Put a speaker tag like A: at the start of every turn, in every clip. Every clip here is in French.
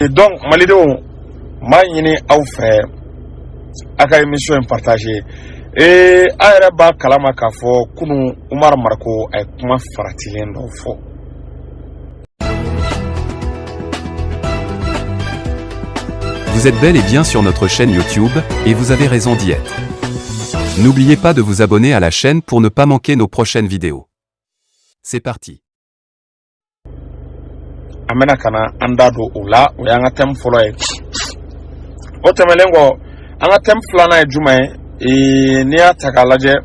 A: Et donc, Malido, Mayini Aufre, Aka émission partagée. Et Araba Kalama Kafo, Kunu Umar Marco, et Kuma Faratilien d'Ofo.
B: Vous êtes bel et bien sur notre chaîne YouTube, et vous avez raison d'y être. N'oubliez pas de vous abonner à la chaîne pour ne pas manquer nos prochaines vidéos. C'est parti.
A: Amena kana andado ula uyanga tem follow o temelengo anga tem flana ejuma ni atakalaje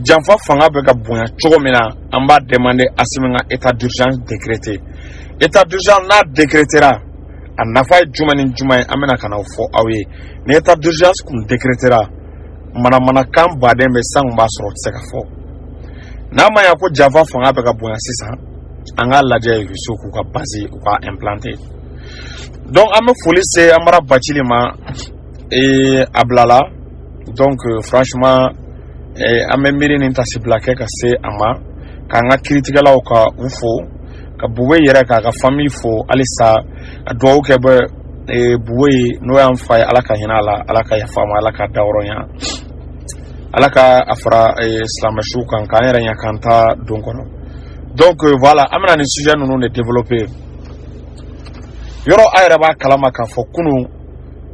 A: jamfa fanga be ka bunya chogomina amba demander asimenga état d'urgence décrété état d'urgence na décrétera anafa ejuma ni juma amena kana fo awe ni état d'urgence kun décrétera mana kan baden be sangba soro tseka fo na maya ko java fanga be ka bunya sisa anga laje visu ku ka base ku ka implanter donc ame folie amara bachilima et ablala donc franchement ame miri ni tasi blaque ka se ama ka nga critiquer la ka ufo ka buwe yere ka famille fo alisa do ke be buwe no am fay alaka hinala alaka ya fama alaka dawronya alaka afra islamashu kan kanera nya kanta donkono. Donc voilà, amena ni sujet nous ne développer. Yoro ayraba kalama ka fo kunu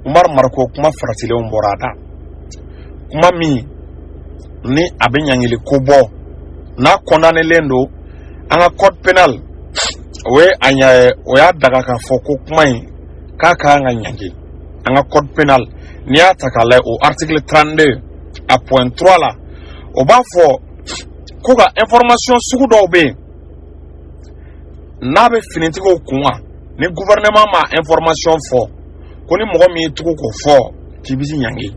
A: Umar Marco kuma faratile umborada. Kuma mi ni abenyangile kobo na condamné lendo anga code pénal. We anya oya daga ka fo ko kuma kaka anga nyangi. Anga code pénal ni atakale au article 32 à point 3 là. O ba fo koga information sugu do be n'abe finitigo kunwa ni gouvernement ma information fo koni mogo mi tuko ko fo kibisi nyangi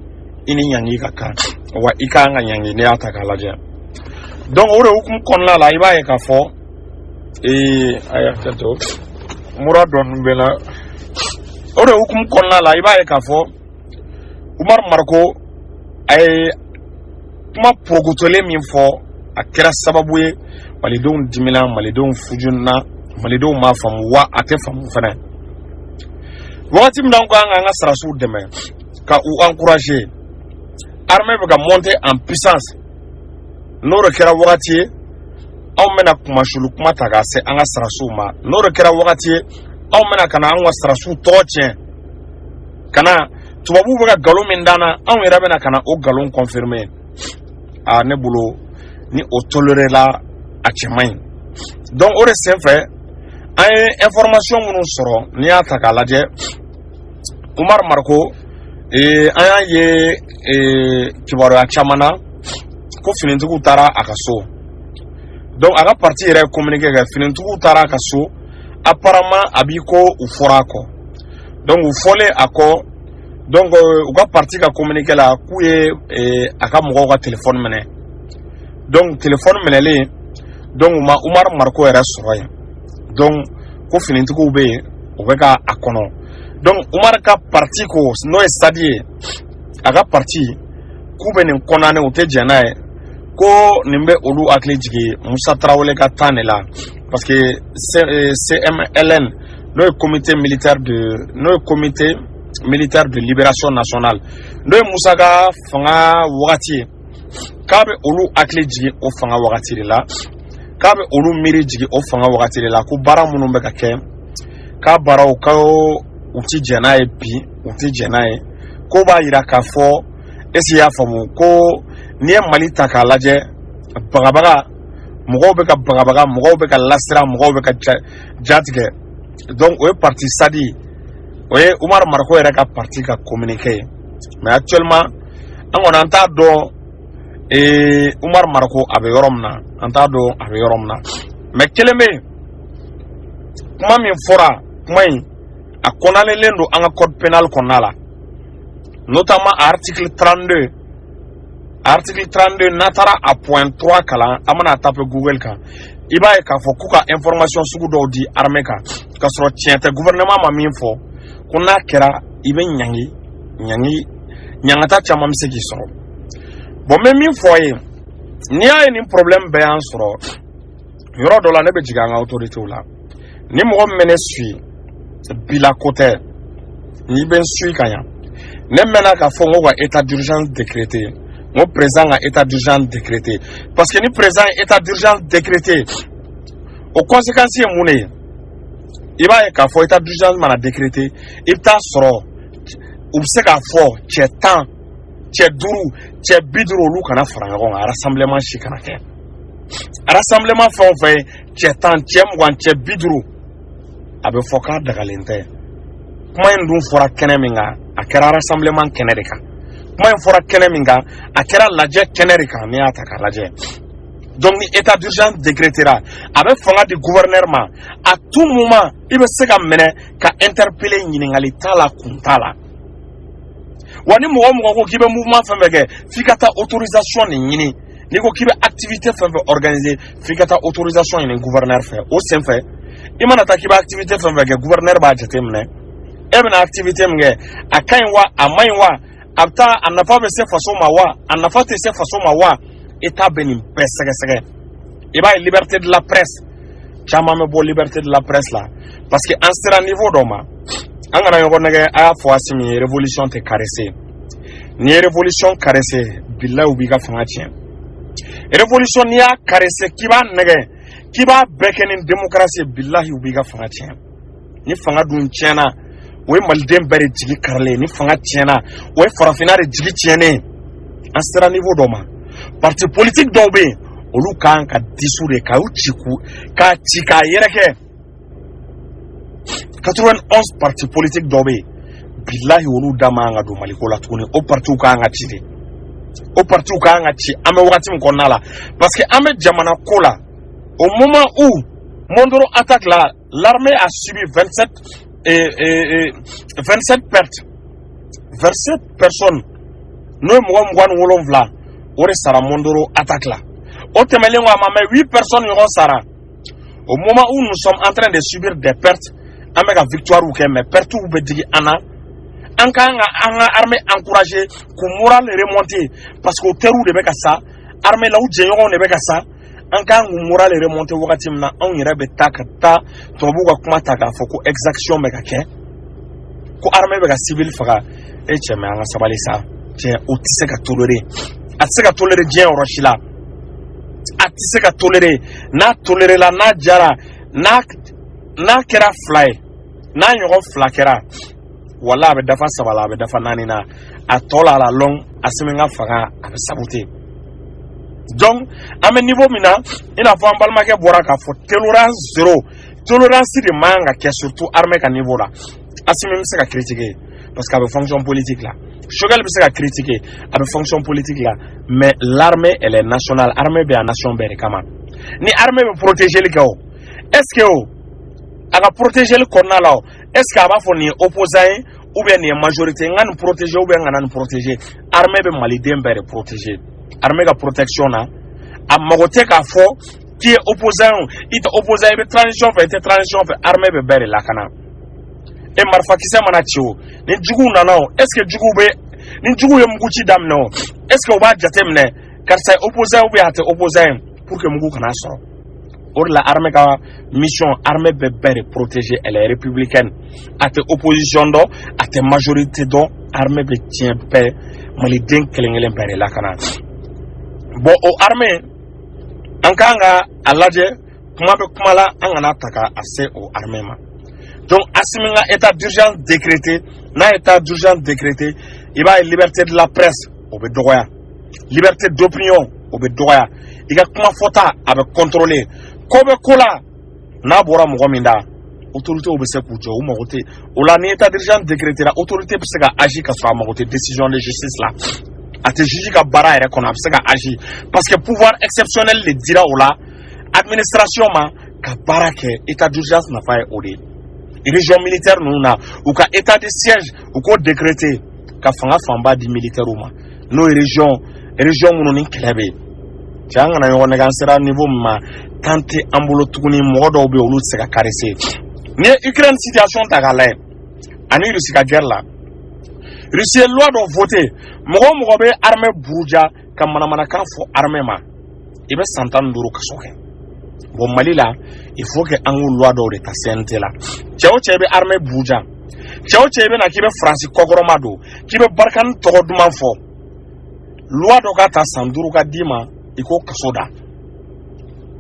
A: ini nyangi kaka wa ikanga nyangi ne ataka laje donc ore hukum konna la ibaye ka fo aya tato muradon bela ore hukum konna la ibaye ka fo Umar Marco ay kuma progotole min fo akira sababu ye malidon dimila malidon fujunna malido ma famu wa ate famu fana wakati mdango anga sarasu deme ka ou encourager armée be ka monter en puissance no rekera wakati aw mena kuma shulu kuma taga se anga sarasu ma no rekera wakati aw mena kana anga sarasu tochen kana tubabu be ka galo mindana aw era bena kana o galon confirmer a ne bulo ni o tolérer la a chemain donc ore c'est fait ay information munu soro ni ataka laje Umar Marco aya ye kibaro ya chamana ko finintugu tara akaso donc aga parti re communiquer ga finintugu tara akaso apparemment abiko uforako donc ufole ako donc uga parti ka communiquer la kuye aka mogo ga téléphone mene donc téléphone menele donc Umar Marco era soroya donc ko finintigo be o be ka akono donc Umar ka parti ko no estadie aga parti ku be nin konane o te janae ko nimbe olu akle jige Musa Traoré ka tanela parce que CMLN le comité militaire de libération nationale no Musa ga fanga wakati kabe olu akle jige o fanga wakati de la kabe olu miri jigi o fanga wakati la ko bara munun be ka ke ka bara o ka uti jenae bi uti jenae ko ba yira ka fo esi ya famu ko ni mali taka laje bagabaga mogo be ka bagabaga mogo be ka lasira mogo be ka jatige donc o parti sadi o Umar Marco era ka parti ka communiquer mais actuellement on entend do Umar Marco abe yoromna antado abe yoromna mais keleme kuma min fora kuma a konale lendo anga code pénal konala notamment article 32 natara à point 3 kala amana tape Google ka ibaye ka fo kuka information sugu do di armée ka soro tiente gouvernement ma min fo kuna kera ibe nyangata chama mseki soro bon même min foye ni a ni problème be an soro yoro do la ne be jiga nga autorité la ni mo mene sui bila côté ni ben sui kanya ne mena ka fo ngo état d'urgence décrété mon président a état d'urgence décrété parce que ni président état d'urgence décrété aux conséquences mouné il va ka fo état d'urgence mana décrété il t'a soro ou se ka fo che temps che duru che bidro lu kana franga ko rassemblement chikana ke rassemblement fait che temps che mwan che bidro abe foka daga lente kuma ndum fora kene minga akera rassemblement kene de ka kuma fora kene minga akera laje kene de ka ni ataka laje donc ni état d'urgence décrétera avec fonga du gouvernement à tout moment il veut se kamene ka interpeller nyiningali tala kuntala wani mo ko kibe mouvement fameke fikata autorisation ni nyini ni ko kibe activité fameke organiser fikata autorisation ni gouverneur fait au sein fait imana ta kibe activité fameke gouverneur ba jetemne ebena activité mge akainwa amainwa abta anafa be se façon mawa anafa te se façon mawa état benin pesege et ba liberté de la presse chama me bo liberté de la presse là parce que en sera niveau doma angana yoko nege a fo asimi révolution te caressé ni révolution caressé billahi ubiga fanga tien révolution ni a caressé kiba nege kiba bekenin démocratie billahi ubiga fanga tien ni fanga dun tiena we maldem bere jigi karle ni fanga tiena we farafinare jigi tiene en sera niveau doma parti politique dobe olu kan ka dissoudre ka uchiku ka chika yereke 91 partis politiques dobe billahi olu dama nga do maliko la tuni o parti ka nga chide o parti ka nga chi ame wakati mkonna la parce que ame jamana kola au moment où Mondoro attaque là l'armée a subi 27 pertes 27 personnes no mo ngwan wolon vla ore sara Mondoro attaque là au temelengo amame 8 personnes yon sara au moment où nous sommes en train de subir des pertes amega victoire ou mais pertes ou bedigi ana anka anga armée encourager ku moral remonter parce que au terou de beka ça armée là où jeyon ne beka ça anka ngu moral remonter wakati mna on yere betaka ta tobuga kuma taka foko exaction meka ke ko armée beka civil faka e cheme anga sabali sa je otise ka tolérer atseka tolérer bien rochila atise ka tolérer na tolérer la na jara na kera fly na yogo flakera wala be dafa sabala be dafa nanina atola la long asimenga faga abe saboter donc à mes niveau mina ina fo ambalma ke bora ka fo tolérance zéro tolérance de manga qui est surtout armée ka niveau là asimem se ka critiquer parce qu'avec fonction politique là Chogal se ka critiquer avec fonction politique là mais l'armée elle est nationale armée be a nation be kama ni armée be protéger le kao est-ce que aga protéger le corona là est-ce que aba fo ni opposant ou bien ni majorité ngane protéger ou bien ngane protéger armée be mali dembe protéger armée ka protection na amagote ka fo qui est opposant it opposant be transition fait armée be bere la kana e marfa kise mana chiwo ni jugu nanao est-ce que jugu be ni jugu ye muguchi damno est-ce que oba jatemne car ça opposant ou bien ate opposant pour que mugu kana so or la armée ka mission armée be bere protéger elle est républicaine ate opposition do ate majorité do armée be tient paix mali den kelengelen bere la kana bon au armée ankanga alaje kuma be kuma la angana taka assez au armée ma donc asiminga état d'urgence décrété na état d'urgence décrété il va liberté de la presse obe doya liberté d'opinion obe doya iga kuma fota abe contrôler kobe kola na bora mo minda autorité obe se kujo o mogote o la ni état d'urgence décrété la autorité be se ga agir ka so mogote décision de justice là a te juger ka bara ere kono se ga agir parce que pouvoir exceptionnel le dira o la administration ma ka bara ke état d'urgence na fa ode région militaire nous na ou ka état de siège ou ko décrété ka fanga famba di militaire ou ma no région nous ni klebe janga na yo na sera niveau ma tante ambulo tukuni modo be olu se ka caresser ni Ukraine situation ta gala ani Russie ka guerre là Russie loi do voter mo be armée buruja kam mana kan fo armée ma ibe santan duru kasoke bon Mali là il faut que an loi do de ta CNT là cɛw cɛ bɛ armée buja cɛw cɛ bɛ na k'i bɛ France kɔkɔrɔma do k'i bɛ Barkani tɔgɔ duman fɔ loi do ka ta san 5 ka di ma i ko kaso da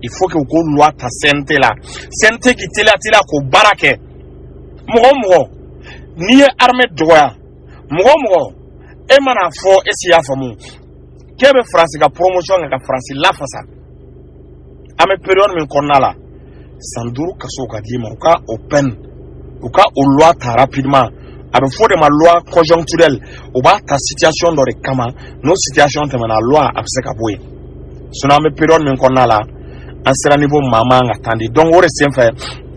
A: il faut que ko loi ta CNT là CNT qui tela ko baara kɛ mɔgɔ n'i ye armée dɔgɔya mɔgɔ e mana fɔ e si y'a faamu k'e bɛ France ka promotion ka France lafasa an bɛ période min kɔnɔna la san 5 kaso ka di ma u ka open u ka o loi ta rapidement a bɛ fɔ de ma loi conjoncturelle u b'a ta situation dɔ de kama n'o situation tɛmɛna loi a bɛ se ka bɔ yen sinon an bɛ période min kɔnɔna la an sera niveau maa man ka tan di donc o de senfɛ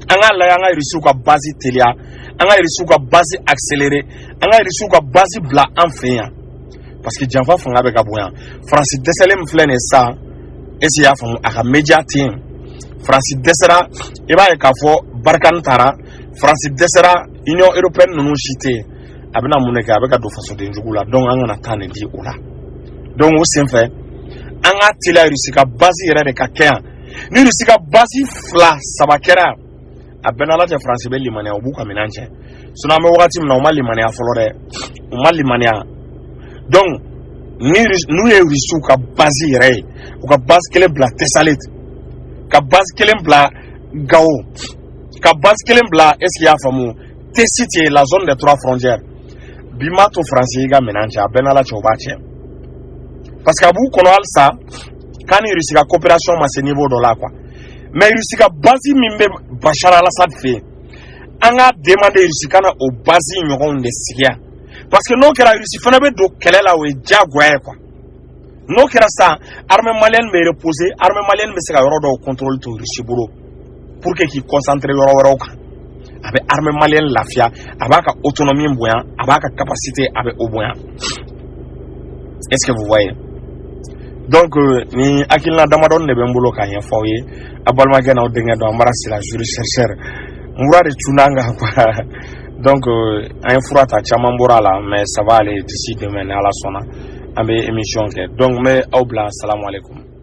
A: an ka lajɛ an ka irisiw ka base teliya an ka irisiw ka base accéléré an ka irisiw ka base bila an fɛ yan parce que janfa fanga bɛ ka bonya France dɛsɛlen min filɛ nin ye sa est-ce y'a faamu a ka média tɛ yen France dɛsɛra i b'a ye k'a fɔ Barkani taara France dɛsɛra Union européenne ninnu si tɛ yen a bɛna mun de kɛ a bɛ ka don fasoden jugu la donc an kana taa nin di o la donc o senfɛ an ka teliya irisi ka base yɛrɛ de ka kɛ yan ni irisi ka base 2-3 kɛra a bɛɛ n'ala cɛ France bɛ limaniya u b'u ka minɛn cɛ sinon an bɛ wagati min na u ma limaniya fɔlɔ dɛ u ma limaniya donc n'u ye irisiw ka base yɛrɛ ye u ka base kelen bila Tessalit ka base kelen bila Gao ka base kelen bila est-ce qu'il y'a faamu Tessit la zone des 3 frontières bi ma to France yi ka minɛn cɛ a bɛɛ n'ala cɛ u b'a cɛ parce que a b'u kɔnɔ halisa k'a ni irisi ka coopération ma se niveau dɔ la quoi mais irisi ka base min bɛ Bachar al-Assad fɛ yen an ka demander irisi kana o base ɲɔgɔnw de sigi yan parce que n'o kɛra irisi fana bɛ don kɛlɛ la o ye diyagoya ye quoi n'o kɛra sa armée malienne bɛ reposer armée malienne bɛ se ka yɔrɔ dɔw contrôle to irisi bolo pour que k'i concentrer yɔrɔ wɛrɛw kan a bɛ armée malienne lafiya a b'a ka autonomie bonya a b'a ka capacité a bɛ o bonya est-ce que vous voyez donc ni hakilina damadɔni de bɛ n bolo k'a ɲɛfɔ aw ye a balimakɛ n'aw denkɛ dɔn an bara sira jury chercheur mura de tunna an kan quoi donc an ye fura ta caman bɔra la mais ça va aller d'ici demain ni Ala sɔnna an bɛ émission kɛ donc n bɛ aw bila salamu aleykum